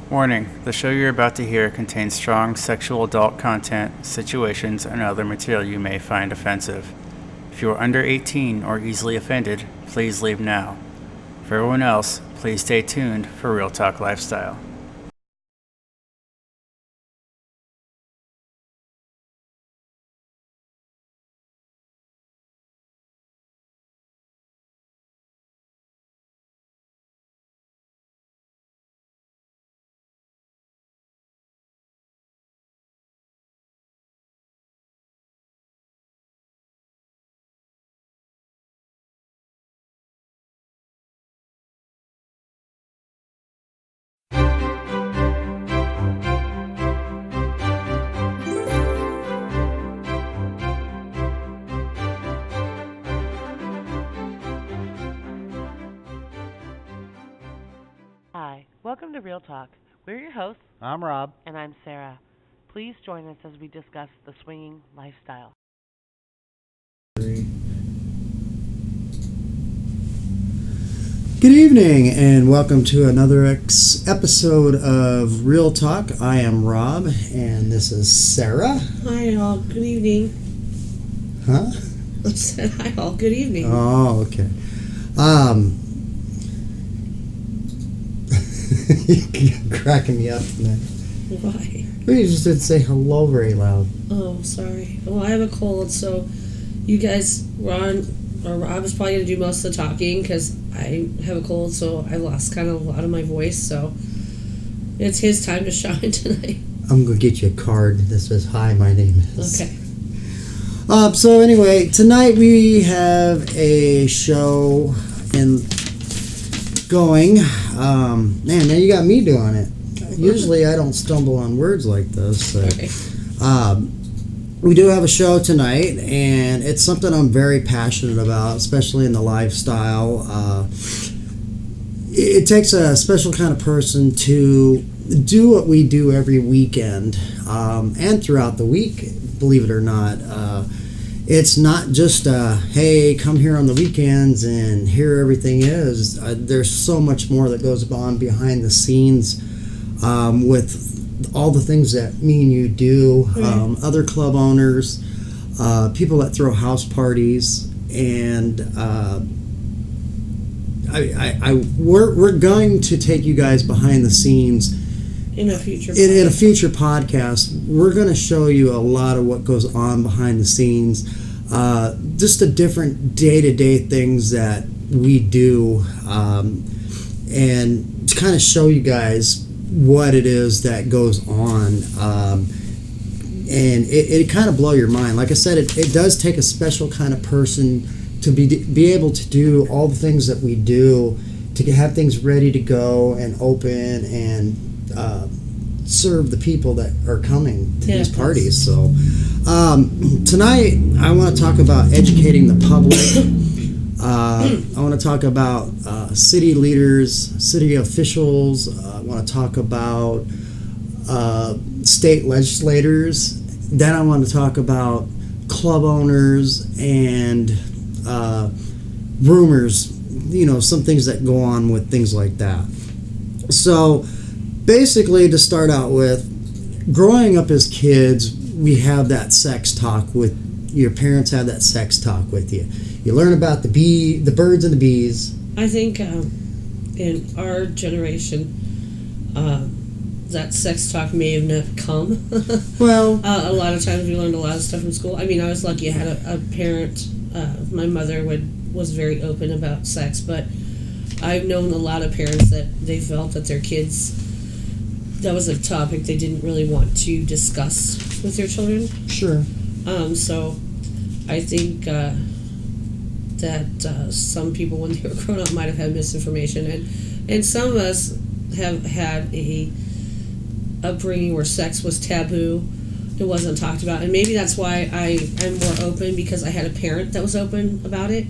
Warning, the show you're about to hear contains strong sexual adult content, situations, and other material you may find offensive. If you are under 18 or easily offended, please leave now. For everyone else, please stay tuned for Real Talk Lifestyle. Hi, welcome to Real Talk. We're your hosts, I'm Rob. and I'm Sarah. Please join us as we discuss the swinging lifestyle. Good evening, and welcome to another episode of Real Talk. I am Rob, and this is Sarah. Hi all, good evening. Huh? I said hi all, good evening. Oh, okay. You're cracking me up tonight. Why? You just didn't say hello very loud. Oh, sorry. Well, I have a cold, so you guys, Rob is probably going to do most of the talking because I have a cold, so I lost kind of a lot of my voice, so it's his time to shine tonight. I'm going to get you a card that says, "Hi, my name is." Okay. So anyway, tonight we have a show going. Man, now you got me doing it. Usually I don't stumble on words like this. So, Okay. We do have a show tonight, and it's something I'm very passionate about, especially in the lifestyle. It takes a special kind of person to do what we do every weekend and throughout the week, believe it or not. It's not just, hey, come here on the weekends and here everything is. There's so much more that goes on behind the scenes with all the things that me and you do, other club owners, people that throw house parties, and we're going to take you guys behind the scenes In a future in a future podcast. We're going to show you a lot of what goes on behind the scenes, just the different day-to-day things that we do, and to kind of show you guys what it is that goes on, and it kind of blow your mind. Like I said, it does take a special kind of person to be able to do all the things that we do, to have things ready to go and open and serve the people that are coming to these parties. So tonight I want to talk about educating the public. I want to talk about city leaders, city officials. I want to talk about state legislators. Then I want to talk about club owners and rumors, some things that go on with things like that. So basically, to start out with, growing up as kids, we have that sex talk with your parents, have that sex talk with you. You learn about the birds and the bees. I think in our generation, that sex talk may have not come. Well, a lot of times we learned a lot of stuff from school. I mean, I was lucky I had a parent. My mother was very open about sex, but I've known a lot of parents that they felt that their kids, that was a topic they didn't really want to discuss with their children. Sure. So I think that some people, when they were growing up, might have had misinformation, and some of us have had a upbringing where sex was taboo. It wasn't talked about, and maybe that's why I am more open, because I had a parent that was open about it,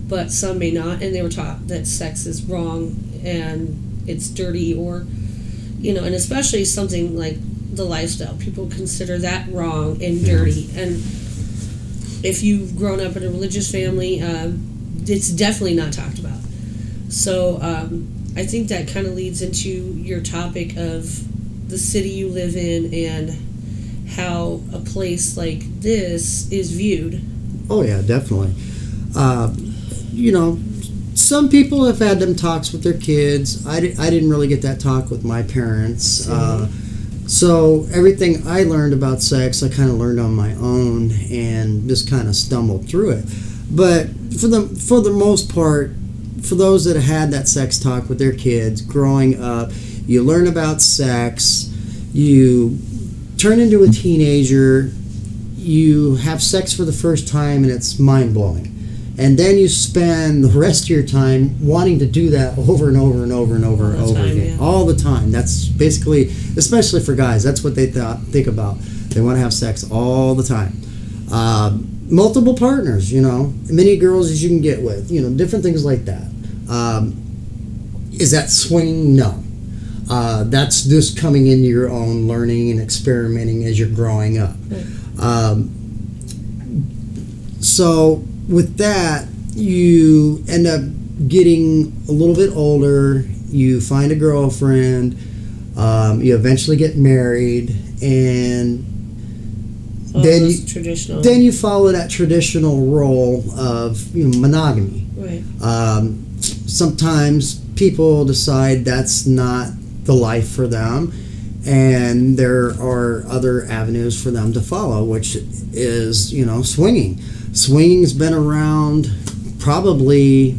but some may not, and they were taught that sex is wrong and it's dirty, or and especially something like the lifestyle, people consider that wrong and dirty. And if you've grown up in a religious family, it's definitely not talked about. So I think that kind of leads into your topic of the city you live in and how a place like this is viewed. Oh yeah, definitely. You know, some people have had them talks with their kids. I didn't really get that talk with my parents. So everything I learned about sex, I kind of learned on my own and just kind of stumbled through it. But for the most part, for those that have had that sex talk with their kids growing up, you learn about sex, you turn into a teenager, you have sex for the first time, and it's mind-blowing. And then you spend the rest of your time wanting to do that over and over and over and over and over again. Yeah. All the time. That's basically, especially for guys, that's what they think about. They want to have sex all the time. Multiple partners, you know, many girls as you can get with, you know, different things like that. Is that swinging? No. That's just coming into your own learning and experimenting as you're growing up. So with that, you end up getting a little bit older, you find a girlfriend, you eventually get married, and then you follow that traditional role of, you know, monogamy. Right. Sometimes people decide that's not the life for them, and there are other avenues for them to follow, which is, you know, swinging. Swinging's been around probably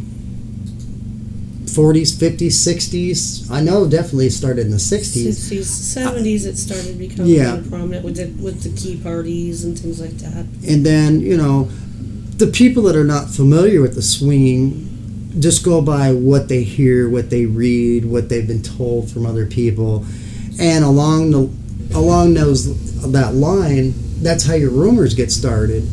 40s, 50s, 60s. I know definitely started in the 60s. 60s, 70s it started becoming more prominent with the key parties and things like that. And then, you know, the people that are not familiar with the swinging just go by what they hear, what they read, what they've been told from other people. And along that line, that's how your rumors get started.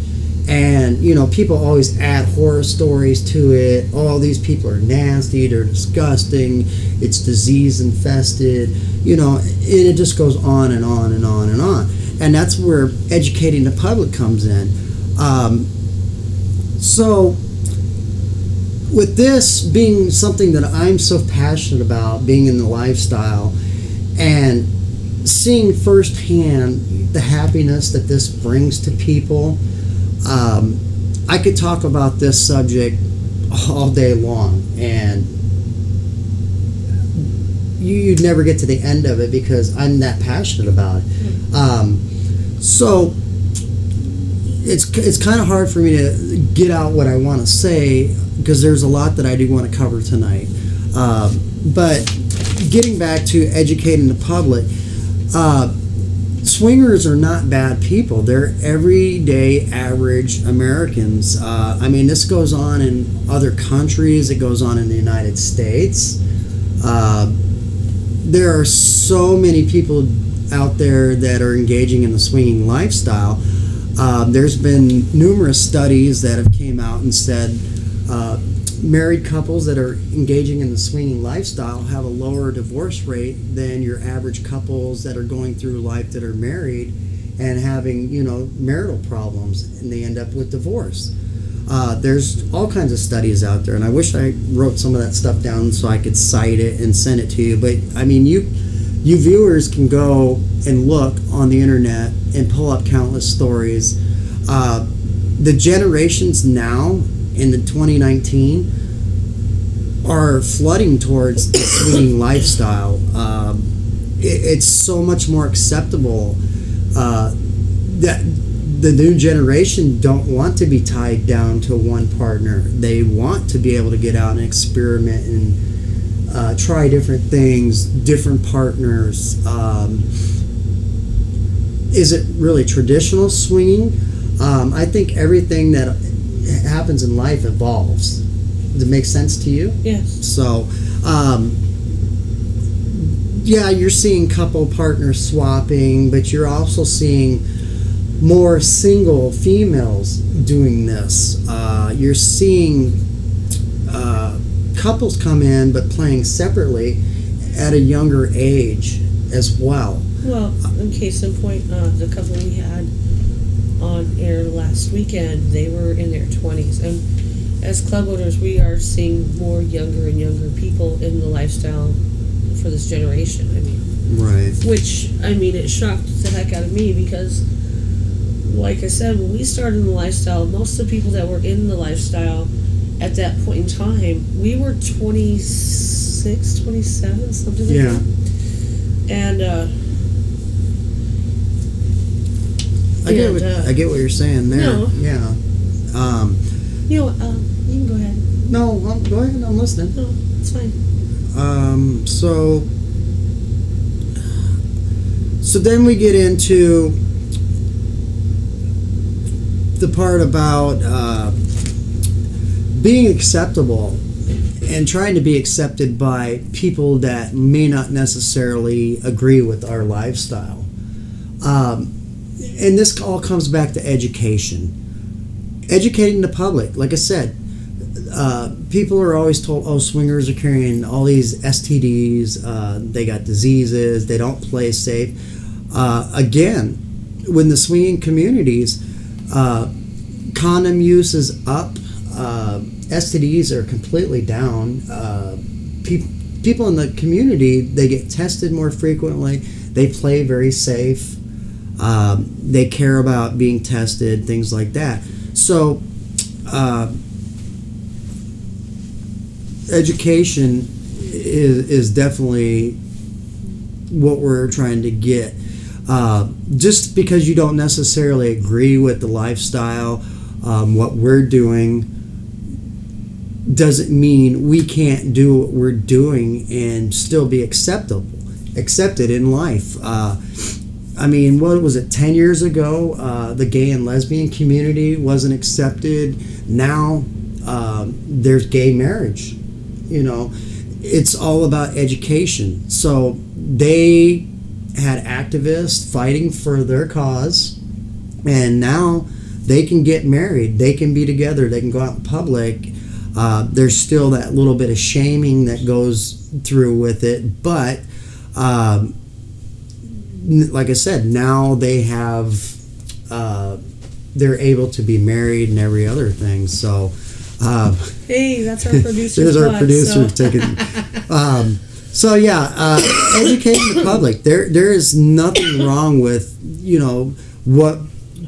And, you know, people always add horror stories to it. Oh, these people are nasty, they're disgusting, it's disease infested, you know, and it just goes on and on and on and on. And that's where educating the public comes in. So with this being something that I'm so passionate about, being in the lifestyle, and seeing firsthand the happiness that this brings to people, I could talk about this subject all day long, and you'd never get to the end of it because I'm that passionate about it. So it's kind of hard for me to get out what I want to say because there's a lot that I do want to cover tonight. But getting back to educating the public, swingers are not bad people. They're everyday average Americans. I mean, this goes on in other countries. It goes on in the United States. There are so many people out there that are engaging in the swinging lifestyle. There's been numerous studies that have came out and said married couples that are engaging in the swinging lifestyle have a lower divorce rate than your average couples that are going through life that are married and having, you know, marital problems, and they end up with divorce. There's all kinds of studies out there, and I wish I wrote some of that stuff down so I could cite it and send it to you. But I mean, you viewers can go and look on the internet and pull up countless stories. The generations now in the 2019 are flooding towards the swinging lifestyle. It's so much more acceptable that the new generation don't want to be tied down to one partner. They want to be able to get out and experiment and try different things, different partners. Is it really traditional swinging? I think everything that happens in life evolves. Does it make sense to you? Yes. So, yeah, you're seeing couple partners swapping, but you're also seeing more single females doing this. You're seeing couples come in but playing separately at a younger age as well. Well, in case in point, the couple we had on air last weekend, they were in their 20s, and as club owners, we are seeing more younger and younger people in the lifestyle for this generation. I mean, Right. Which, I mean, it shocked the heck out of me because, like I said, when we started in the lifestyle, most of the people that were in the lifestyle at that point in time, we were 26, 27, something like Yeah. that. And I get what you're saying there. No. Yeah. you know, you can go ahead. No, go ahead. I'm listening. No, it's fine. So then we get into the part about being acceptable and trying to be accepted by people that may not necessarily agree with our lifestyle. And this all comes back to education. Educating the public. Like I said, people are always told, oh, swingers are carrying all these STDs, they got diseases, they don't play safe. Again, when the swinging communities, condom use is up, STDs are completely down. People in the community, they get tested more frequently, they play very safe, they care about being tested, things like that. So, education is definitely what we're trying to get. Just because you don't necessarily agree with the lifestyle, what we're doing, doesn't mean we can't do what we're doing and still be accepted in life. I mean, what was it, 10 years ago, the gay and lesbian community wasn't accepted. Now there's gay marriage. You know, it's all about education. So they had activists fighting for their cause, and now they can get married, they can be together, they can go out in public. There's still that little bit of shaming that goes through with it, but like I said, now they have they're able to be married and every other thing. So Hey, that's our producer. there's our producer taking. So yeah, educating the public. There is nothing wrong with what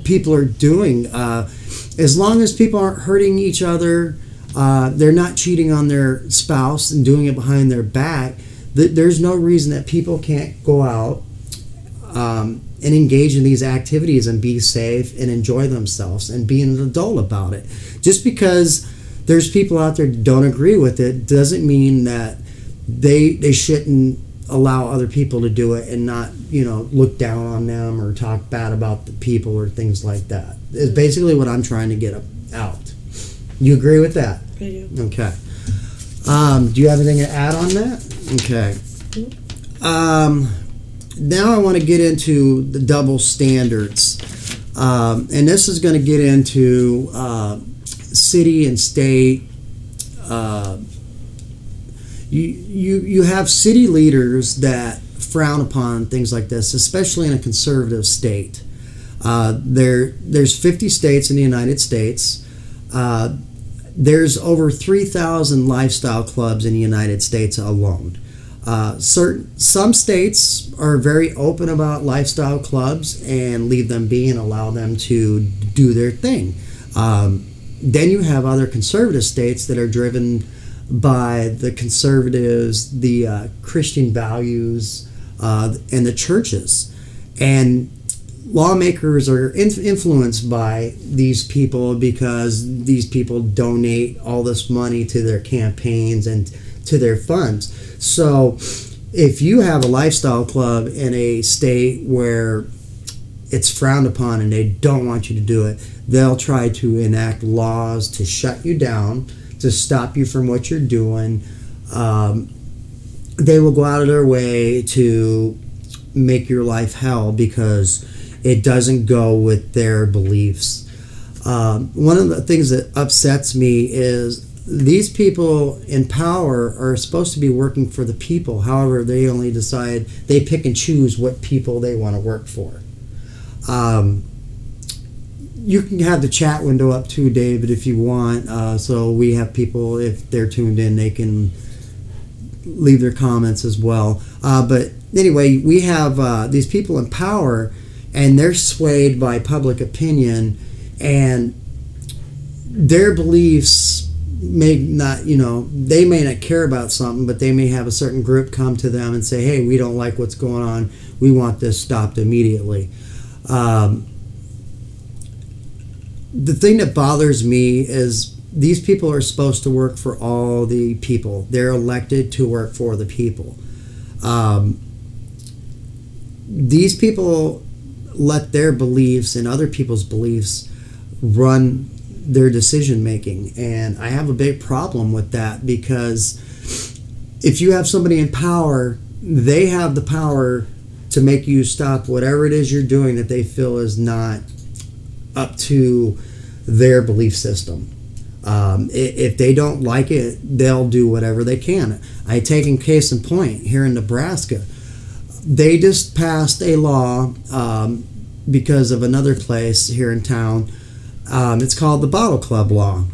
people are doing, as long as people aren't hurting each other. They're not cheating on their spouse and doing it behind their back. There's no reason that people can't go out and engage in these activities and be safe and enjoy themselves and be an adult about it. Just because there's people out there that don't agree with it doesn't mean that they shouldn't allow other people to do it and not look down on them or talk bad about the people or things like that. It's basically what I'm trying to get out. You agree with that? I do. Okay. Do you have anything to add on that? Okay. Now I want to get into the double standards. And this is going to get into city and state. You have city leaders that frown upon things like this, especially in a conservative state. There's 50 states in the United States. There's over 3,000 lifestyle clubs in the United States alone. Some states are very open about lifestyle clubs and leave them be and allow them to do their thing. Then you have other conservative states that are driven by the conservatives, the Christian values, and the churches. And lawmakers are influenced by these people because these people donate all this money to their campaigns and to their funds. So if you have a lifestyle club in a state where it's frowned upon and they don't want you to do it, they'll try to enact laws to shut you down, to stop you from what you're doing. They will go out of their way to make your life hell because it doesn't go with their beliefs. One of the things that upsets me is these people in power are supposed to be working for the people. However, they only decide, they pick and choose what people they want to work for. You can have the chat window up too, David, if you want. So we have people, if they're tuned in, they can leave their comments as well. But anyway, we have these people in power, and they're swayed by public opinion, and their beliefs may not, they may not care about something, but they may have a certain group come to them and say, hey, we don't like what's going on. We want this stopped immediately. The thing that bothers me is these people are supposed to work for all the people. They're elected to work for the people. These people let their beliefs and other people's beliefs run their decision making, and I have a big problem with that, because if you have somebody in power, they have the power to make you stop whatever it is you're doing that they feel is not up to their belief system. If they don't like it, they'll do whatever they can. I take in case in point here in Nebraska, they just passed a law because of another place here in town. It's called the Bottle Club Law.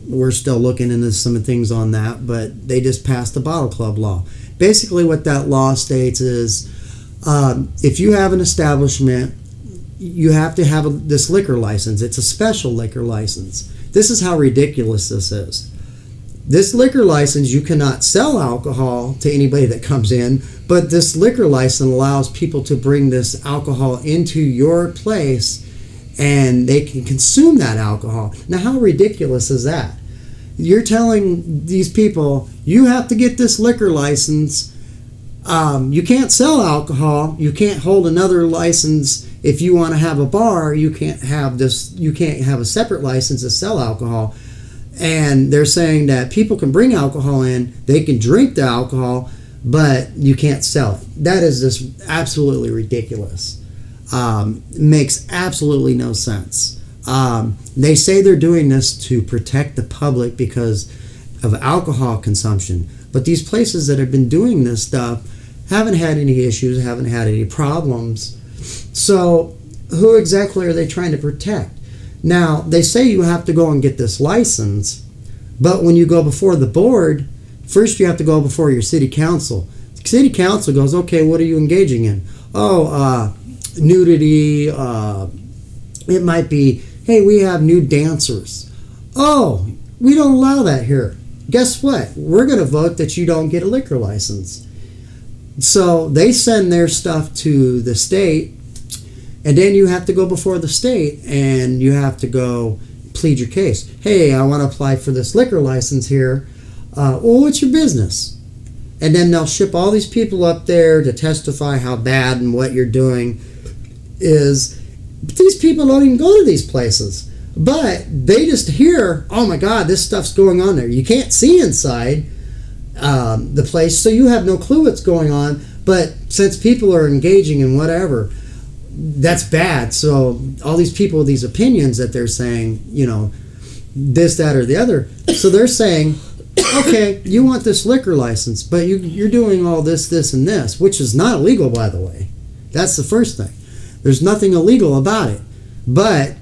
We're still looking into some things on that, but they just passed the Bottle Club Law. Basically what that law states is if you have an establishment, you have to have this liquor license. It's a special liquor license. This is how ridiculous this is. This liquor license, you cannot sell alcohol to anybody that comes in, but this liquor license allows people to bring this alcohol into your place, and they can consume that alcohol. Now, how ridiculous is that? You're telling these people, you have to get this liquor license. You can't sell alcohol. You can't hold another license. If you want to have a bar, you can't have this. You can't have a separate license to sell alcohol. And they're saying that people can bring alcohol in, they can drink the alcohol, but you can't sell it. That is just absolutely ridiculous. Makes absolutely no sense. They say they're doing this to protect the public because of alcohol consumption, but these places that have been doing this stuff haven't had any issues, haven't had any problems. So who exactly are they trying to protect? Now, they say you have to go and get this license, but when you go before the board, first you have to go before your city council. The city council goes, okay, what are you engaging in? Nudity. It might be, hey, we have nude dancers. Oh, we don't allow that here. Guess what? We're going to vote that you don't get a liquor license. So they send their stuff to the state, and then you have to go before the state and you have to go plead your case. Hey, I want to apply for this liquor license here. Well, what's your business? And then they'll ship all these people up there to testify how bad and what you're doing is. But these people don't even go to these places. But they just hear, oh my God, this stuff's going on there. You can't see inside the place, so you have no clue what's going on. But since people are engaging in whatever, that's bad. So all these people with these opinions that they're saying, this, that, or the other. So they're saying, okay, you want this liquor license, but you're doing all this, and this, which is not illegal, by the way. That's the first thing. There's nothing illegal about it. But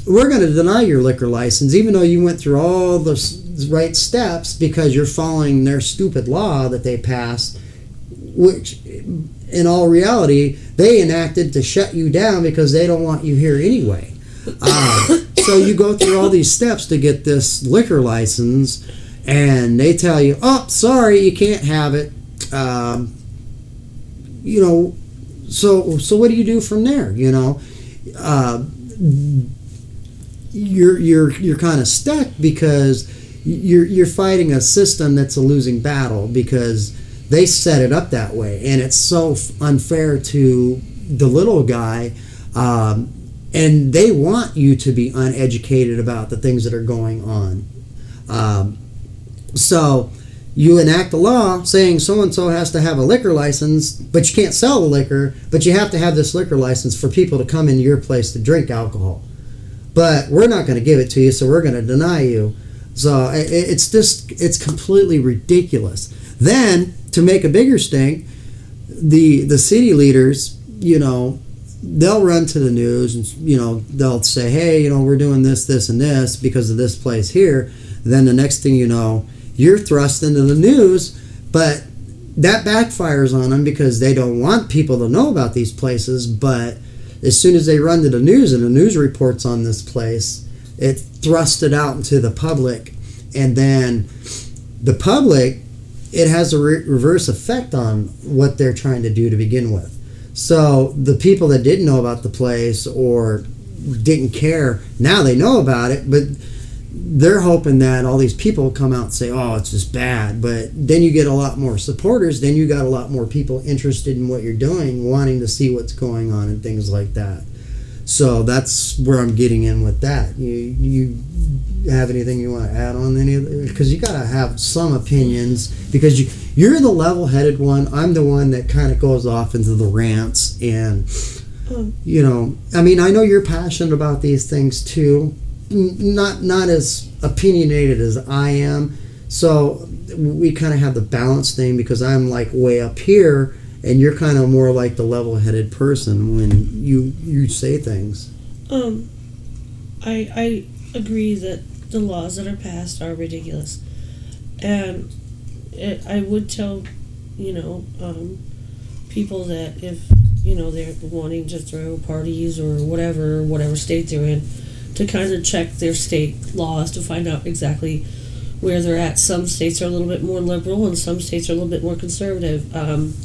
we're going to deny your liquor license, even though you went through all the right steps, because you're following their stupid law that they passed, which in all reality, they enacted to shut you down because they don't want you here anyway. So you go through all these steps to get this liquor license, and they tell you, oh, sorry, you can't have it. So what do you do from there? You're kind of stuck because you're fighting a system that's a losing battle because they set it up that way, and it's so unfair to the little guy, and they want you to be uneducated about the things that are going on. So you enact a law saying so-and-so has to have a liquor license, but you can't sell the liquor, but you have to have this liquor license for people to come into your place to drink alcohol. But we're not going to give it to you, so we're going to deny you. So it's completely ridiculous. Then, to make a bigger stink, the city leaders, they'll run to the news and, they'll say, hey, we're doing this, and this because of this place here. Then the next thing you know, you're thrust into the news, but that backfires on them because they don't want people to know about these places. But as soon as they run to the news and the news reports on this place, it thrusts it out into the public, and then the public, it has a reverse effect on what they're trying to do to begin with. So the people that didn't know about the place or didn't care, now they know about it, but they're hoping that all these people will come out and say, oh, it's just bad. But then you get a lot more supporters, then you got a lot more people interested in what you're doing, wanting to see what's going on and things like that. So that's where I'm getting in with that. You have anything you want to add on any of it? Because you got to have some opinions, because you're the level-headed one. I'm the one that kind of goes off into the rants. And, you know, I mean, I know you're passionate about these things too. Not as opinionated as I am. So we kind of have the balance thing, because I'm like way up here, and you're kind of more like the level-headed person when you say things. I agree that the laws that are passed are ridiculous, and I would tell, people that if they're wanting to throw parties or whatever state they're in, to kind of check their state laws to find out exactly where they're at. Some states are a little bit more liberal and some states are a little bit more conservative.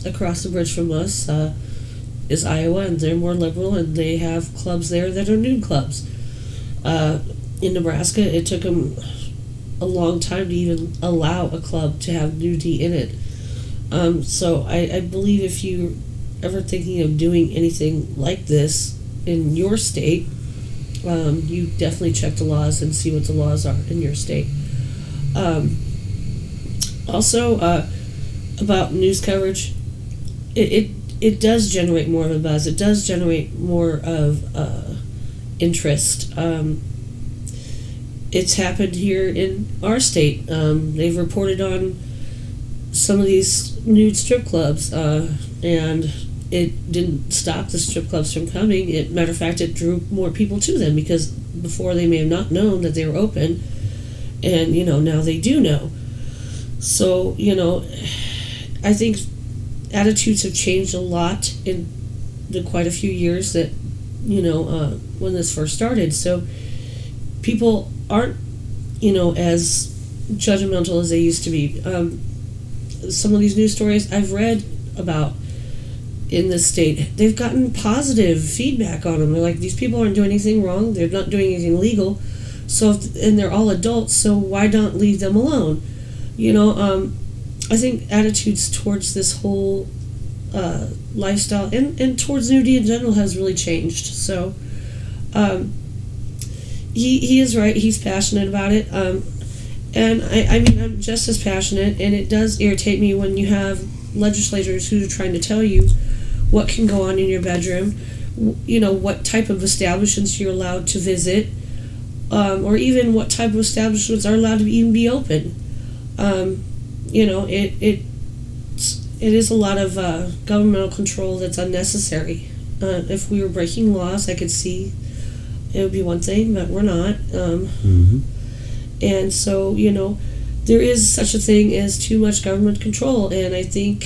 Across the bridge from us is Iowa, and they're more liberal, and they have clubs there that are nude clubs. In Nebraska, it took them a long time to even allow a club to have nudity in it. So I believe if you're ever thinking of doing anything like this in your state, you definitely check the laws and see what the laws are in your state. Also, about news coverage, it does generate more of a buzz. It does generate more of interest. It's happened here in our state. They've reported on some of these nude strip clubs, and it didn't stop the strip clubs from coming. Matter of fact, it drew more people to them, because before they may have not known that they were open, and now they do know. So I think attitudes have changed a lot in quite a few years that when this first started. So people aren't as judgmental as they used to be. Some of these news stories I've read about in this state, they've gotten positive feedback on them. They're like, these people aren't doing anything wrong, they're not doing anything illegal, and they're all adults, so why not leave them alone? I think attitudes towards this whole lifestyle and towards nudity in general has really changed. So he is right, he's passionate about it, and I mean, I'm just as passionate, and it does irritate me when you have legislators who are trying to tell you what can go on in your bedroom, what type of establishments you're allowed to visit, or even what type of establishments are allowed to even be open. It is a lot of governmental control that's unnecessary. If we were breaking laws, I could see it would be one thing, but we're not. And so, there is such a thing as too much government control, and I think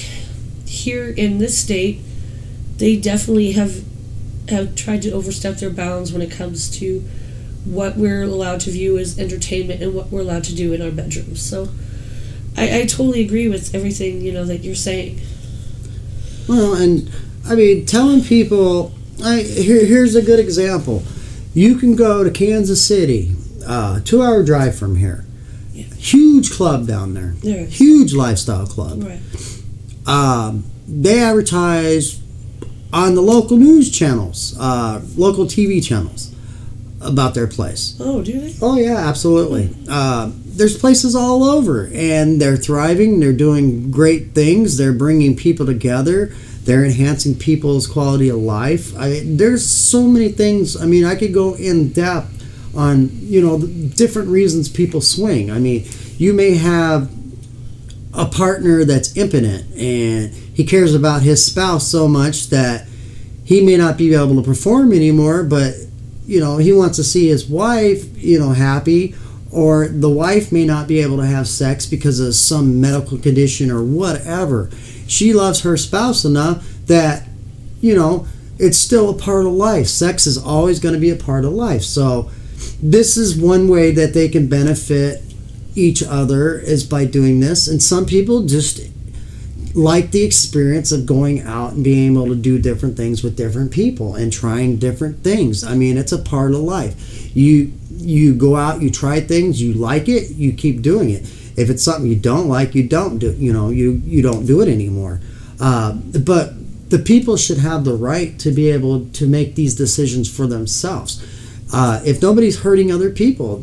here in this state, they definitely have tried to overstep their bounds when it comes to what we're allowed to view as entertainment and what we're allowed to do in our bedrooms. So I totally agree with everything that you're saying. Well, and I mean, telling people, here's a good example. You can go to Kansas City, 2-hour drive from here. Yeah. Huge club down there. There is. Huge lifestyle club. Right. They advertise on the local news channels, local TV channels, about their place. Oh, do they? Oh, yeah, absolutely. There's places all over, and they're thriving. They're doing great things. They're bringing people together. They're enhancing people's quality of life. There's so many things. I mean, I could go in depth on, the different reasons people swing. I mean, you may have a partner that's impotent, and he cares about his spouse so much that he may not be able to perform anymore, but he wants to see his wife happy, or the wife may not be able to have sex because of some medical condition or whatever. She loves her spouse enough that, it's still a part of life. Sex is always going to be a part of life. So this is one way that they can benefit each other, is by doing this. And some people just like the experience of going out and being able to do different things with different people and trying different things. I mean, it's a part of life. You go out, you try things, you like it, you keep doing it. If it's something you don't like, you don't do. You don't do it anymore. But the people should have the right to be able to make these decisions for themselves. If nobody's hurting other people,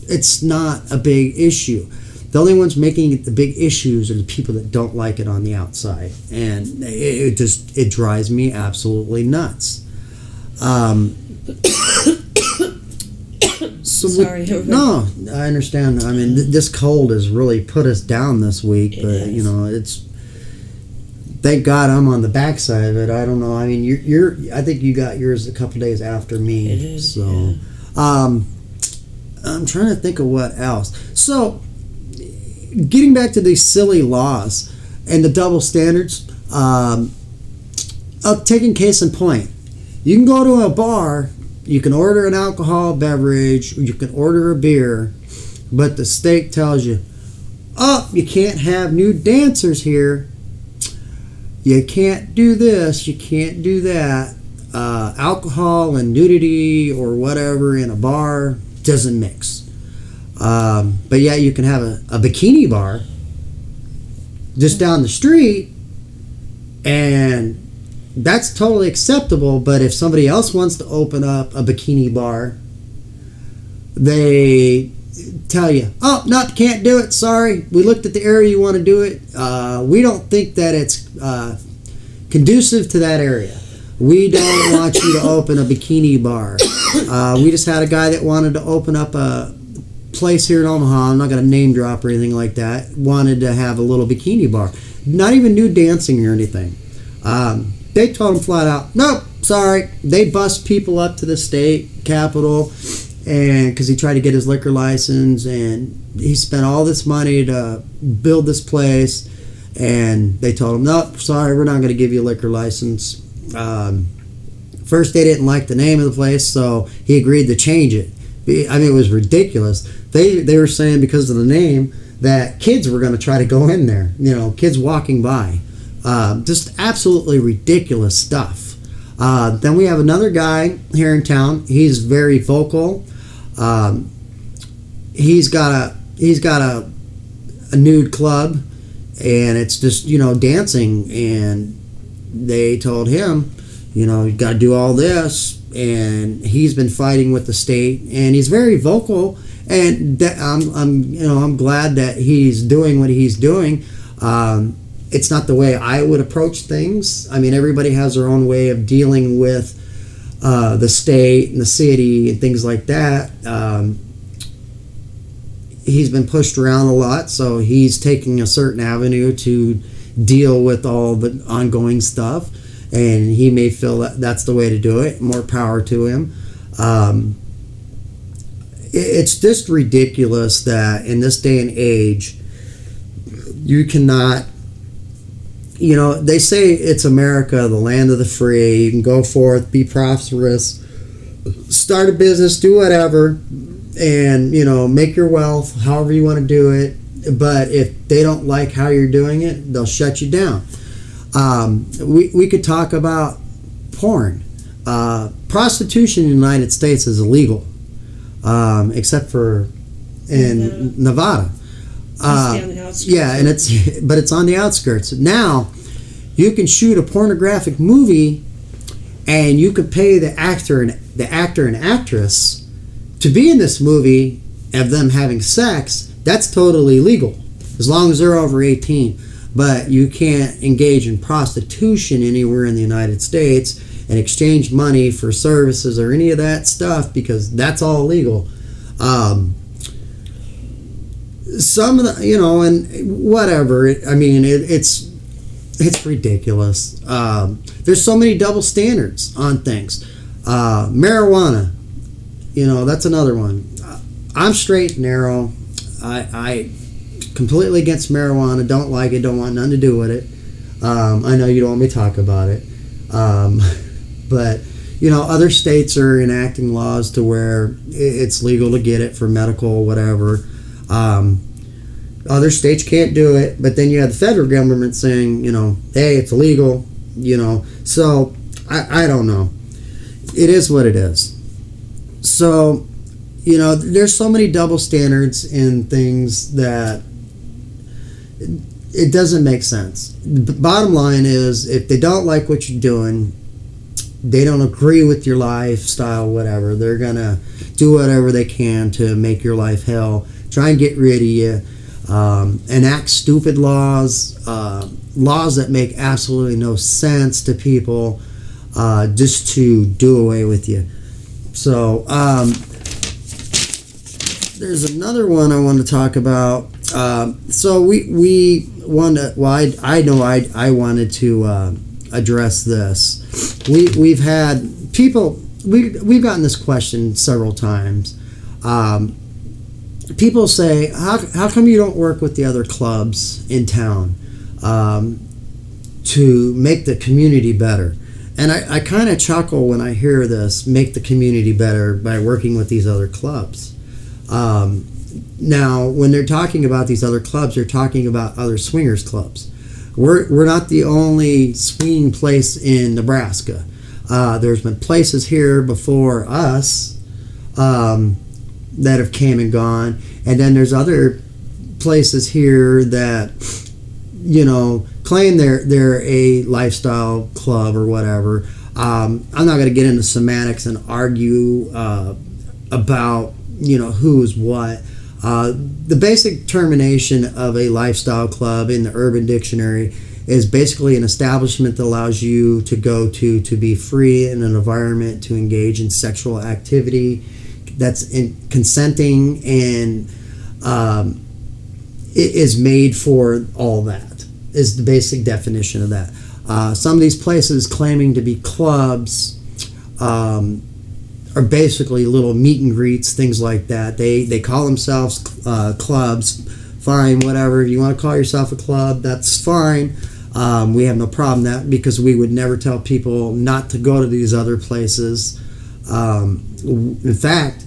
it's not a big issue. The only ones making it the big issues are the people that don't like it on the outside, and it drives me absolutely nuts. Sorry. No, I understand. I mean, this cold has really put us down this week, but it's. Thank God I'm on the backside of it. I don't know. I mean, I think you got yours a couple days after me. It is. So, yeah. I'm trying to think of what else. So, getting back to these silly laws and the double standards, taking case in point, you can go to a bar, you can order an alcohol beverage, you can order a beer, but the state tells you, you can't have nude dancers here. You can't do this, you can't do that. Alcohol and nudity or whatever in a bar doesn't mix. But yeah, you can have a bikini bar just down the street, and that's totally acceptable. But if somebody else wants to open up a bikini bar, they tell you, no, can't do it, sorry, we looked at the area you want to do it, we don't think that it's conducive to that area. We don't want you to open a bikini bar. We just had a guy that wanted to open up a place here in Omaha, I'm not going to name drop or anything like that, wanted to have a little bikini bar. Not even nude dancing or anything. They told him flat out, nope, sorry. They bust people up to the state capitol, and because he tried to get his liquor license, and he spent all this money to build this place, and they told him, nope, sorry, we're not going to give you a liquor license. First, they didn't like the name of the place, so he agreed to change it. I mean, it was ridiculous. They were saying because of the name that kids were going to try to go in there, kids walking by. Just absolutely ridiculous stuff. Then we have another guy here in town. He's very vocal. He's got a nude club, and it's just dancing. And they told him, you got to do all this, and he's been fighting with the state, and he's very vocal. And I'm glad that he's doing what he's doing. It's not the way I would approach things. I mean, everybody has their own way of dealing with the state and the city and things like that. He's been pushed around a lot, so he's taking a certain avenue to deal with all the ongoing stuff, and he may feel that that's the way to do it. More power to him. It's just ridiculous that in this day and age, you cannot, they say it's America, the land of the free. You can go forth, be prosperous, start a business, do whatever, and, make your wealth however you want to do it. But if they don't like how you're doing it, they'll shut you down. We could talk about porn. Prostitution in the United States is illegal, except for in Nevada. Yeah, and it's on the outskirts. Now, you can shoot a pornographic movie, and you can pay the actor and actress to be in this movie of them having sex. That's totally legal, as long as they're over 18. But you can't engage in prostitution anywhere in the United States and exchange money for services or any of that stuff, because that's all illegal. Some of the, and whatever. It's ridiculous. There's so many double standards on things. Marijuana, that's another one. I'm straight and narrow. I completely against marijuana. Don't like it. Don't want nothing to do with it. I know you don't want me to talk about it. But, other states are enacting laws to where it's legal to get it for medical, whatever. Other states can't do it. But then you have the federal government saying, hey, it's illegal. So I don't know. It is what it is. So, there's so many double standards in things that it doesn't make sense. The bottom line is, if they don't like what you're doing, they don't agree with your lifestyle, whatever, they're going to do whatever they can to make your life hell, try and get rid of you, enact stupid laws, laws that make absolutely no sense to people, just to do away with you. So, there's another one I want to talk about. So we wanted. Well, I wanted to address this. We've had people. We've gotten this question several times. People say, how come you don't work with the other clubs in town to make the community better? And I kind of chuckle when I hear this, make the community better by working with these other clubs. Now, when they're talking about these other clubs, they're talking about other swingers clubs. We're not the only swinging place in Nebraska. There's been places here before us that have came and gone, and then there's other places here that claim they're a lifestyle club or whatever. I'm not going to get into semantics and argue about who's what. The basic termination of a lifestyle club in the Urban Dictionary is basically an establishment that allows you to go to be free in an environment to engage in sexual activity that's consenting and it is made for all that, is the basic definition of that. Some of these places claiming to be clubs are basically little meet and greets, things like that. They call themselves clubs. Fine, whatever. You want to call yourself a club, that's fine. We have no problem with that, because we would never tell people not to go to these other places. In fact,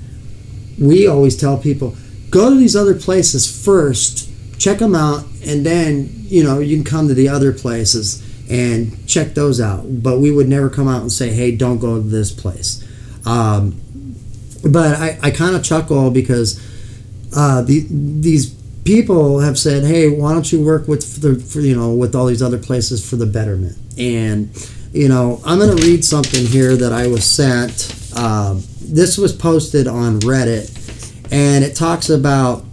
we always tell people, go to these other places first, check them out, and then you can come to the other places and check those out. But we would never come out and say, hey, don't go to this place. But I kind of chuckle because these people have said, hey, why don't you work with with all these other places for the betterment? And I'm going to read something here that I was sent. This was posted on Reddit, and it talks about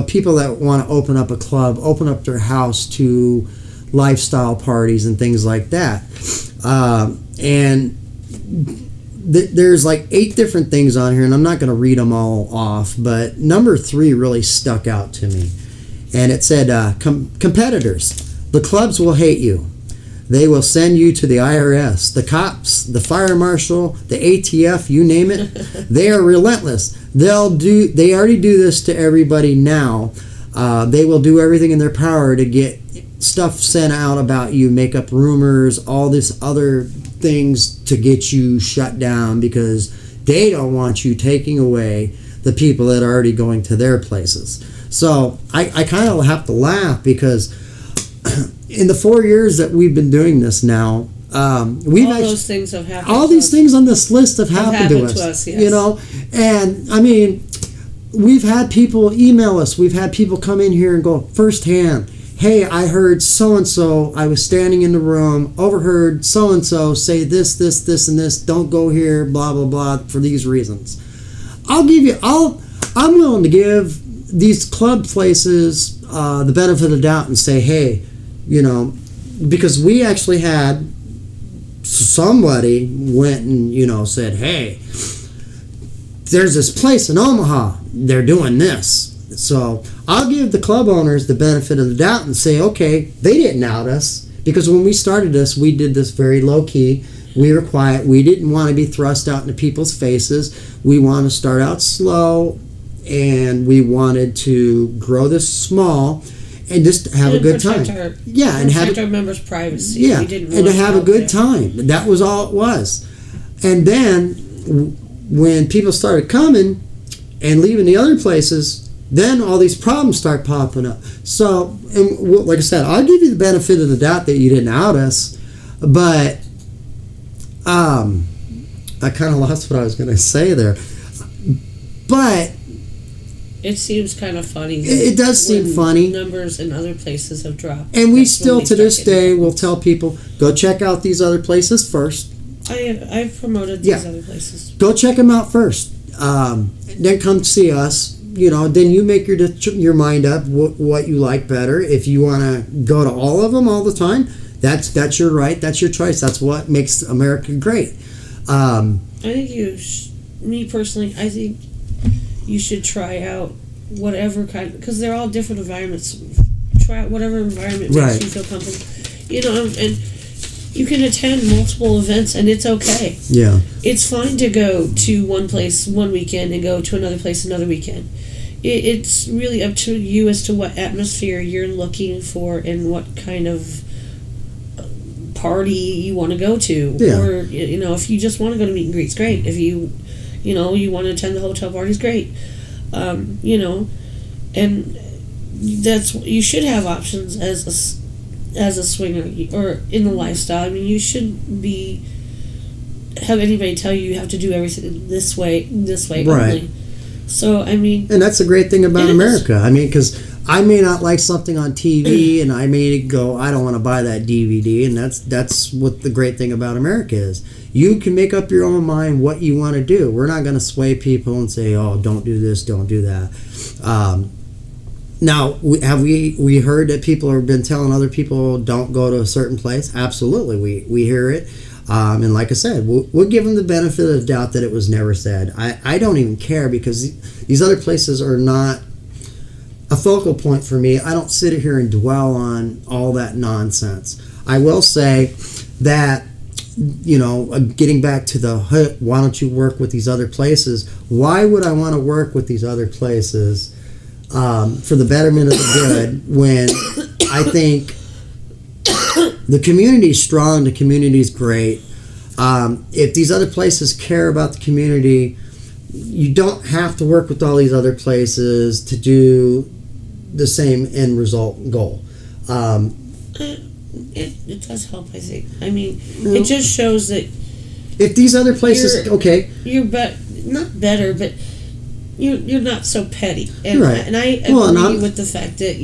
people that want to open up a club, open up their house to lifestyle parties and things like that. And there's like 8 different things on here, and I'm not going to read them all off, but number 3 really stuck out to me. And it said, competitors, the clubs will hate you. They will send you to the IRS, the cops, the fire marshal, the ATF, you name it. They are relentless. They already do this to everybody now. They will do everything in their power to get stuff sent out about you, make up rumors, all this other things to get you shut down, because they don't want you taking away the people that are already going to their places. So I kind of have to laugh, because in the 4 years that we've been doing this now, those things have happened. All these things on this list have happened to us. Yes. And I mean, we've had people email us. We've had people come in here and go firsthand, hey, I heard so-and-so, I was standing in the room, overheard so-and-so say this, and this, don't go here, blah, blah, blah, for these reasons. I'm willing to give these club places the benefit of the doubt and say, hey, because we actually had somebody went and, said, hey, there's this place in Omaha, they're doing this. So I'll give the club owners the benefit of the doubt and say, okay, they didn't out us, because when we started this, we did this very low key. We were quiet. We didn't want to be thrust out into people's faces. We wanted to start out slow, and we wanted to grow this small and just have a good time. And have our members' privacy. Yeah, We didn't and to really have a out good there. time. That was all it was. And then when people started coming and leaving the other places, then all these problems start popping up. So, and like I said, I'll give you the benefit of the doubt that you didn't out us, but I kind of lost what I was going to say there. But it seems kind of funny. It does seem when funny. Numbers in other places have dropped. And we That's still, when to this start getting day, will problems. tell people, go check out these other places first. I've promoted these other places. Go check them out first. Then come see us. Then you make your mind up what you like better. If you want to go to all of them all the time, that's your right. That's your choice. That's what makes America great. I think me personally, I think you should try out whatever kind, because they're all different environments. Try out whatever environment makes you feel comfortable. And you can attend multiple events, and it's okay. Yeah. It's fine to go to one place one weekend and go to another place another weekend. It's really up to you as to what atmosphere you're looking for and what kind of party you want to go to. Yeah. Or, if you just want to go to meet and greets, great. If you want to attend the hotel parties, great. And you should have options as a swinger or in the lifestyle. I mean, you shouldn't have anybody tell you have to do everything this way Right. only. So, I mean... And that's the great thing about It is. America. I mean, because I may not like something on TV, and I may go, I don't want to buy that DVD, and that's what the great thing about America is. You can make up your own mind what you want to do. We're not going to sway people and say, oh, don't do this, don't do that. Now, have we heard that people have been telling other people don't go to a certain place? Absolutely, we hear it. And like I said, we'll give them the benefit of the doubt that it was never said. I don't even care, because these other places are not a focal point for me. I don't sit here and dwell on all that nonsense. I will say that, getting back to why don't you work with these other places? Why would I want to work with these other places for the betterment of the good when I think the community's strong, the community's great. If these other places care about the community, you don't have to work with all these other places to do the same end result goal. It does help, I think. I mean, it just shows that if these other places, you're not better, but you're not so petty. And, right. And I agree with the fact that,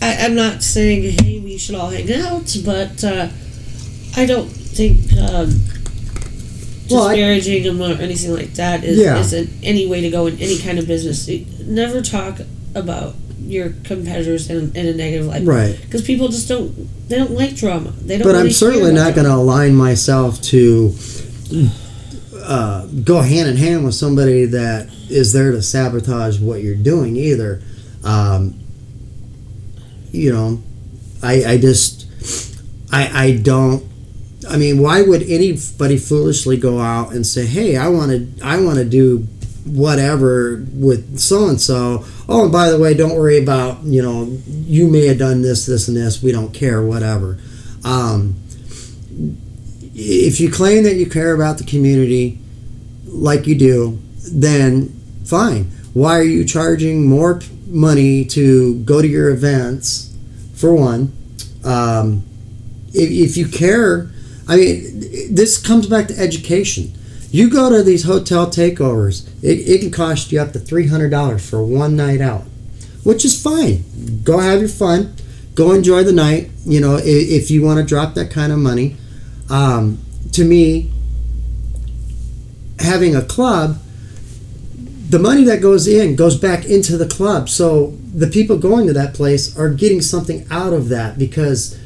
I'm not saying, hey, we should all hang out, but I don't think disparaging them or anything like that is any way to go in any kind of business. Never talk about your competitors in a negative light, right? Because people just don't like drama. They don't. But really I'm certainly not going to align myself to go hand in hand with somebody that is there to sabotage what you're doing either. I don't. I mean, why would anybody foolishly go out and say, "Hey, I want to do whatever with so and so"? Oh, and by the way, don't worry about you may have done this, and this. We don't care, whatever. If you claim that you care about the community like you do, then fine. Why are you charging more money to go to your events? For one, if you care, I mean, this comes back to education. You go to these hotel takeovers, it can cost you up to $300 for one night out, which is fine. Go have your fun. Go enjoy the night. If you want to drop that kind of money. To me, having a club, the money that goes back into the club. So the people going to that place are getting something out of that, because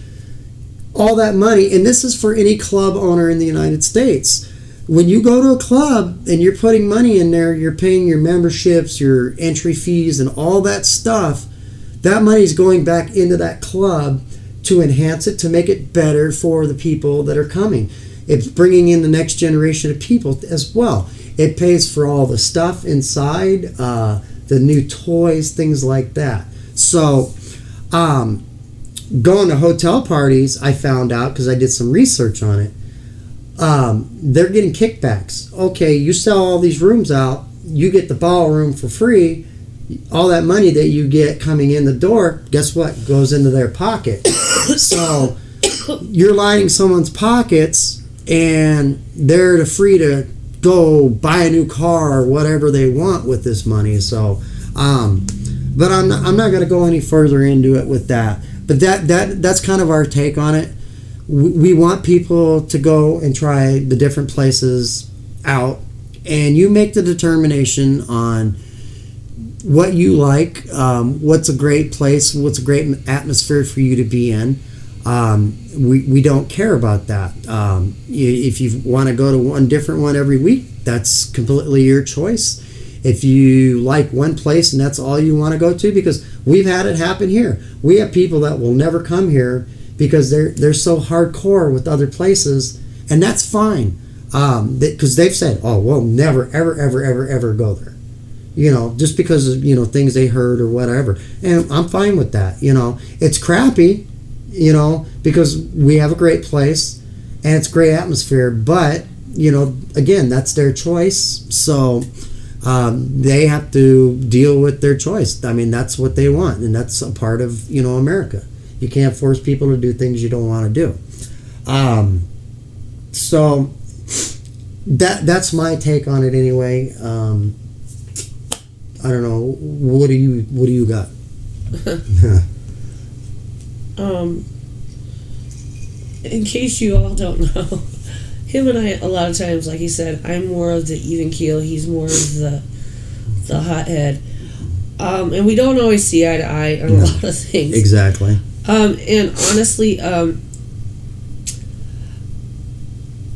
all that money, and this is for any club owner in the United States, when you go to a club and you're putting money in there, you're paying your memberships, your entry fees, and all that stuff, that money is going back into that club to enhance it, to make it better for the people that are coming. It's bringing in the next generation of people as well. It pays for all the stuff inside, the new toys, things like that. So, going to hotel parties, I found out, because I did some research on it, they're getting kickbacks. Okay, you sell all these rooms out, you get the ballroom for free. All that money that you get coming in the door, guess what? Goes into their pocket. So you're lining someone's pockets, and they're free to go buy a new car or whatever they want with this money. So, but I'm not going to go any further into it with that. But that's kind of our take on it. We want people to go and try the different places out, and you make the determination on what you like, what's a great place, what's a great atmosphere for you to be in. We don't care about that. If you want to go to one different one every week, that's completely your choice. If you like one place and that's all you want to go to, because we've had it happen here. We have people that will never come here because they're so hardcore with other places, and that's fine. Because they've said, oh, we'll never, ever, ever, ever, ever go there. Just because of, things they heard or whatever. And I'm fine with that. It's crappy, because we have a great place and it's great atmosphere, but, again, that's their choice. So they have to deal with their choice. I mean, that's what they want, and that's a part of, America. You can't force people to do things you don't want to do. So that's my take on it anyway. I don't know. What do you got? In case you all don't know, him and I, a lot of times, like he said, I'm more of the even keel. He's more of the hothead. And we don't always see eye to eye on a lot of things. Exactly. And honestly,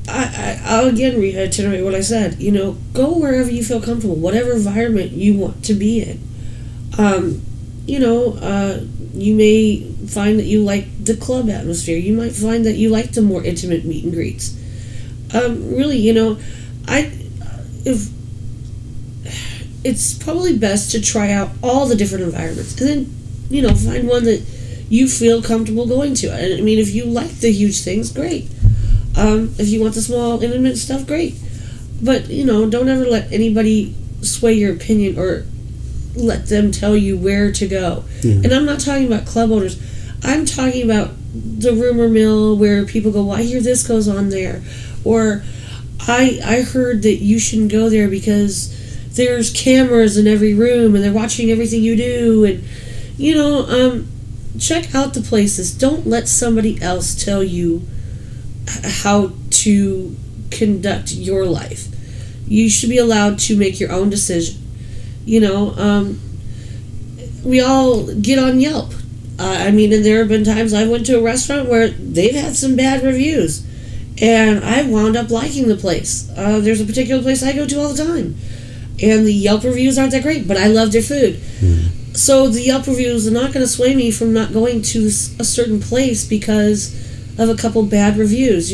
I'll again reiterate what I said. Go wherever you feel comfortable, whatever environment you want to be in. You may find that you like the club atmosphere. You might find that you like the more intimate meet and greets. Really, if it's probably best to try out all the different environments, and then find one that you feel comfortable going to. And I mean, if you like the huge things, great. If you want the small, intimate stuff, great. But, don't ever let anybody sway your opinion or let them tell you where to go. Yeah. And I'm not talking about club owners. I'm talking about the rumor mill where people go, well, I hear this goes on there. Or I heard that you shouldn't go there because there's cameras in every room and they're watching everything you do. And, check out the places. Don't let somebody else tell you how to conduct your life. You should be allowed to make your own decision. We all get on Yelp. And there have been times I went to a restaurant where they've had some bad reviews, and I wound up liking the place. There's a particular place I go to all the time, and the Yelp reviews aren't that great, but I love their food. So the Yelp reviews are not going to sway me from not going to a certain place because of a couple bad reviews,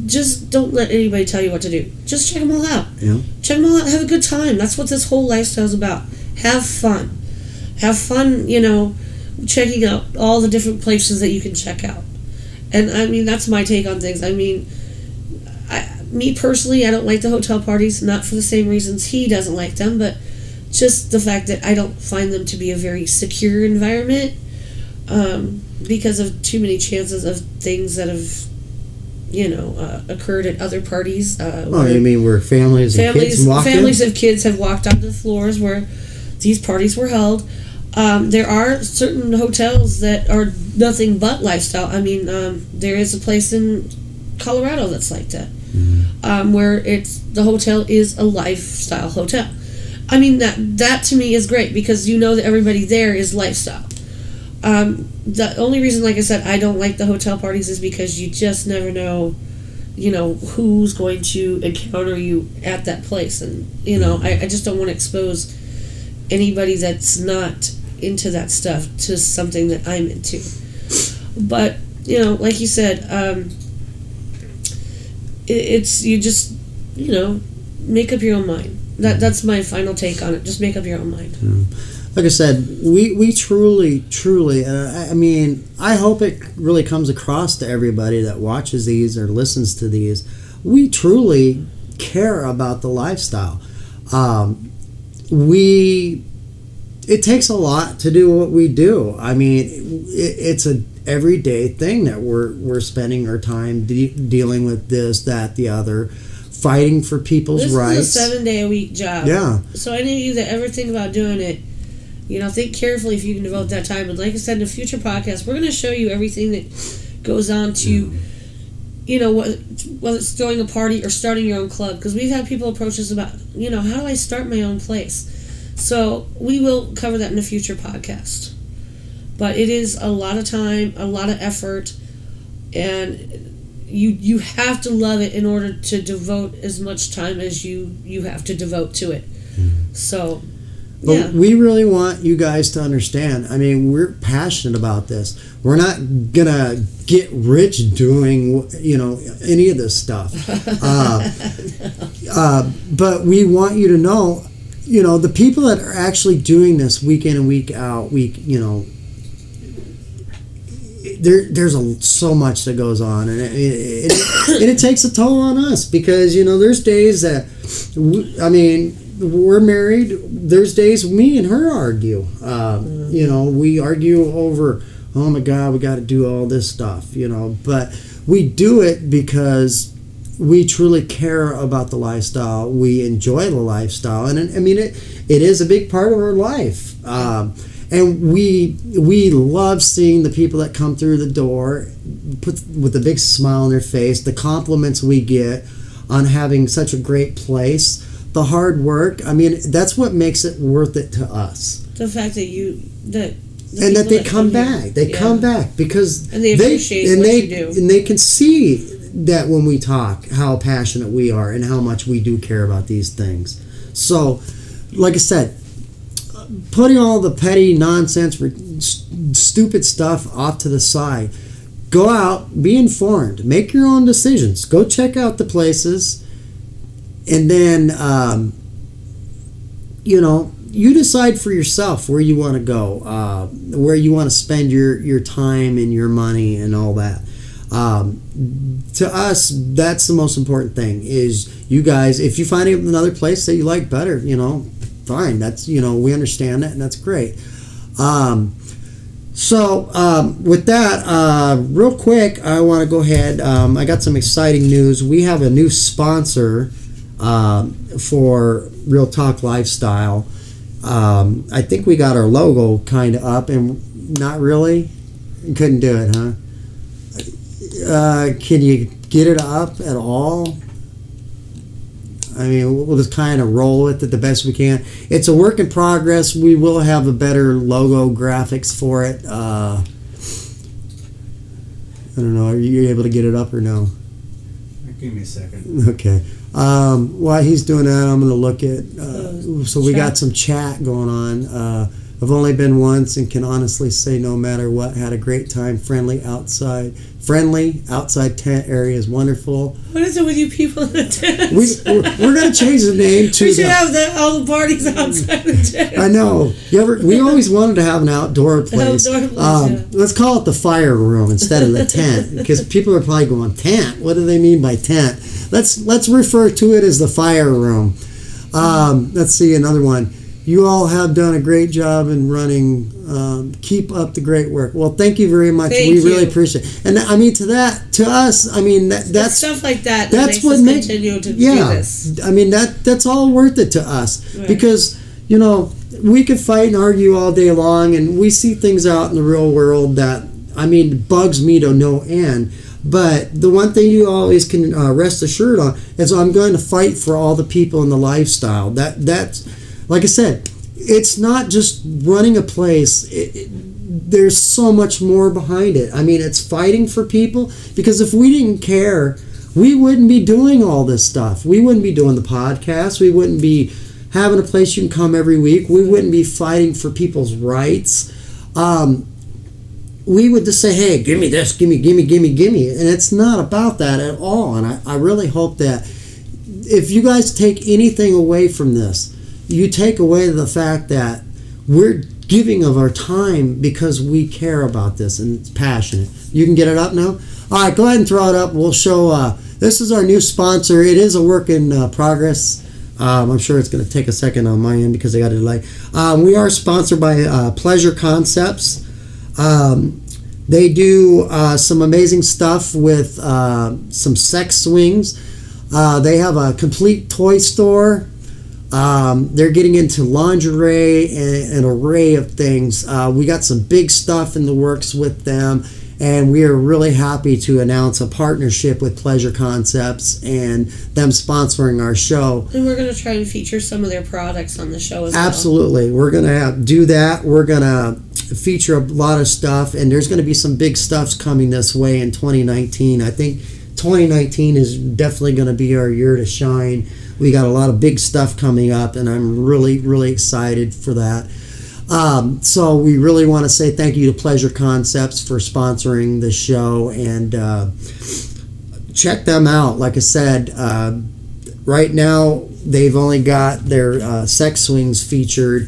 Just don't let anybody tell you what to do. Just check them all out. Yeah. Check them all out. Have a good time. That's what this whole lifestyle is about. Have fun. Have fun, checking out all the different places that you can check out. And, that's my take on things. Me personally, I don't like the hotel parties, not for the same reasons he doesn't like them, but just the fact that I don't find them to be a very secure environment because of too many chances of things that have occurred at other parties. You mean where families of kids have walked onto the floors where these parties were held. There are certain hotels that are nothing but lifestyle. There is a place in Colorado that's like that, where the hotel is a lifestyle hotel. That to me is great because that everybody there is lifestyle. The only reason, like I said, I don't like the hotel parties is because you just never know, who's going to encounter you at that place. And, I just don't want to expose anybody that's not into that stuff to something that I'm into. But like you said, it's you just make up your own mind. That's my final take on it. Just make up your own mind. Like I said, we truly, I mean, I hope it really comes across to everybody that watches these or listens to these. We truly care about the lifestyle. It takes a lot to do what we do. I mean, it's a everyday thing that we're spending our time dealing with this, that, the other, fighting for people's rights. This is a 7-day-a-week job. Yeah. So any of you that ever think about doing it, think carefully if you can devote that time. And like I said, in a future podcast, we're going to show you everything that goes on to, whether it's throwing a party or starting your own club. Because we've had people approach us about, how do I start my own place? So we will cover that in a future podcast. But it is a lot of time, a lot of effort, and you have to love it in order to devote as much time as you have to devote to it. So, but we really want you guys to understand. I mean, we're passionate about this. We're not gonna get rich doing any of this stuff. But we want you to know, the people that are actually doing this week in and week out, there's so much that goes on, and it takes a toll on us because there's days that we're married. There's days me and her argue. We argue over, oh my God, we got to do all this stuff. But we do it because we truly care about the lifestyle. We enjoy the lifestyle, and it is a big part of our life. And we love seeing the people that come through the door with a big smile on their face, the compliments we get on having such a great place, the hard work. I mean, that's what makes it worth it to us. The fact that that they come back. They come back because and they appreciate what you do. And they can see that when we talk, how passionate we are and how much we do care about these things. So, like I said, putting all the petty nonsense, stupid stuff off to the side. Go out, be informed, make your own decisions. Go check out the places, and then you decide for yourself where you want to go, where you want to spend your time and your money and all that. To us, that's the most important thing. Is you guys, if you find another place that you like better, fine, that's we understand that, and that's great. With that, real quick, I want to go ahead. I got some exciting news. We have a new sponsor for Real Talk Lifestyle. I think we got our logo kind of up, and not really. Couldn't do it, huh? Can you get it up at all? I mean, we'll just kind of roll with it the best we can. It's a work in progress. We will have a better logo graphics for it. I don't know. Are you able to get it up or no? Give me a second. Okay. While he's doing that, I'm going to look at... so we got some chat going on. I've only been once and can honestly say no matter what, had a great time. Friendly outside tent area is wonderful. What is it with you people in the tent? We're going to change the name to... We should have all the parties outside the tent. I know. We always wanted to have an outdoor place. Let's call it the fire room instead of the tent, because people are probably going, tent? What do they mean by tent? Let's refer to it as the fire room. Let's see, another one. You all have done a great job in running. Keep up the great work. Well, thank you very much. We really appreciate it. And I mean, to us, I mean, that's stuff like that. That's what makes us continue to do this. I mean, that's all worth it to us, right. Because we could fight and argue all day long, and we see things out in the real world that bugs me to no end. But the one thing you always can rest assured on is I'm going to fight for all the people in the lifestyle. That's like I said, it's not just running a place. There's so much more behind it. I mean, it's fighting for people, because if we didn't care, we wouldn't be doing all this stuff. We wouldn't be doing the podcast. We wouldn't be having a place you can come every week. We wouldn't be fighting for people's rights. we would just say, hey, give me this, give me. And it's not about that at all. And I really hope that if you guys take anything away from this, you take away the fact that we're giving of our time because we care about this and it's passionate. You can get it up now? All right, go ahead and throw it up. We'll show, this is our new sponsor. It is a work in progress. I'm sure it's going to take a second on my end because I got a delay. We are sponsored by Pleasure Concepts. They do some amazing stuff with some sex swings. They have a complete toy store. They're getting into lingerie and an array of things. We got some big stuff in the works with them, and we are really happy to announce a partnership with Pleasure Concepts and them sponsoring our show. And we're going to try and feature some of their products on the show as Absolutely. We're going to do that. We're going to feature a lot of stuff, and there's going to be some big stuffs coming this way in 2019. I think 2019 is definitely going to be our year to shine. We got a lot of big stuff coming up, and I'm really, really excited for that. So we really want to say thank you to Pleasure Concepts for sponsoring the show, and check them out. Like I said, right now they've only got their sex swings featured,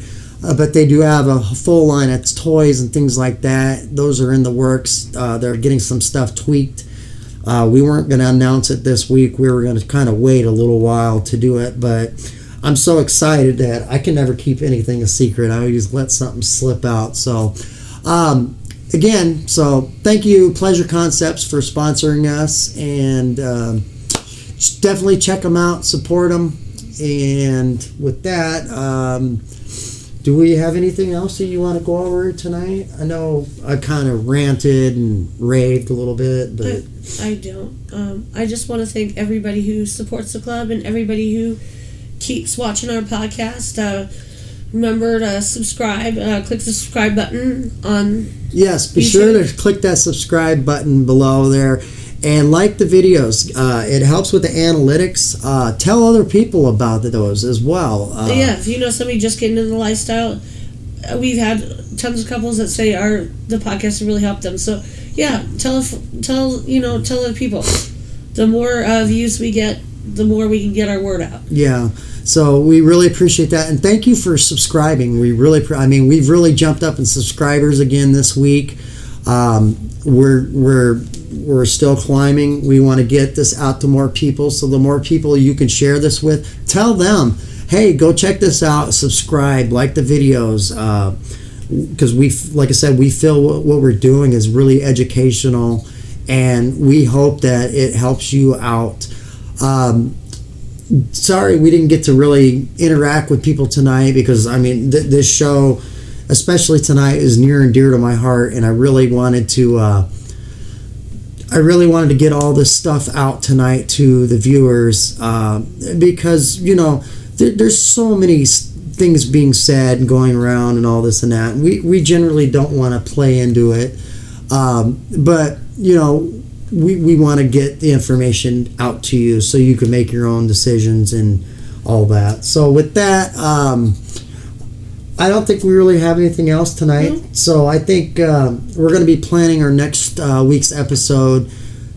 but they do have a full line of toys and things like that. Those are in the works. They're getting some stuff tweaked. We weren't going to announce it this week. We were going to kind of wait a little while to do it, but I'm so excited that I can never keep anything a secret. I always let something slip out. So, again, so thank you, Pleasure Concepts, for sponsoring us, and definitely check them out, support them. And with that, do we have anything else that you want to go over tonight? I know I kind of ranted and raved a little bit, but I don't. I just want to thank everybody who supports the club and everybody who keeps watching our podcast. Remember to subscribe. Click the subscribe button on. Yes, be sure to click that subscribe button below there. And like the videos. It helps with the analytics. Tell other people about those as well. Yeah, if you know somebody just getting into the lifestyle, we've had tons of couples that say the podcast has really helped them. So yeah, tell other people. The more views we get, the more we can get our word out. Yeah. So we really appreciate that, and thank you for subscribing. We really, we've really jumped up in subscribers again this week. We're still climbing. We want to get this out to more people. So the more people you can share this with, tell them, hey, go check this out. Subscribe, like the videos, because like I said, we feel what we're doing is really educational, and we hope that it helps you out. Sorry we didn't get to really interact with people tonight because this show, especially tonight, is near and dear to my heart, and I really wanted to get all this stuff out tonight to the viewers, because there's so many things being said and going around and all this and that. We generally don't want to play into it, but we want to get the information out to you so you can make your own decisions and all that. So with that, I don't think we really have anything else tonight. Mm-hmm. So I think we're going to be planning our next week's episode.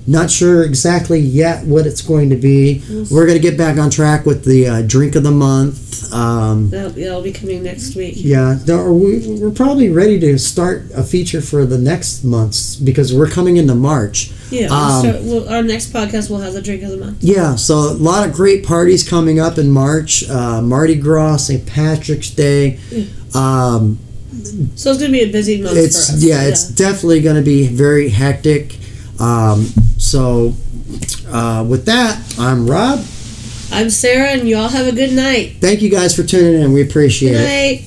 Not sure exactly yet what it's going to be. Mm-hmm. We're going to get back on track with the drink of the month. That'll be coming next week. Yeah, we're probably ready to start a feature for the next month because we're coming into March. Yeah, our next podcast will have the drink of the month. Yeah, so a lot of great parties coming up in March. Mardi Gras, St. Patrick's Day. Yeah. So it's going to be a busy month for us. Yeah, it's definitely going to be very hectic. So with that, I'm Rob. I'm Sarah, and you all have a good night. Thank you guys for tuning in. We appreciate it. Good night.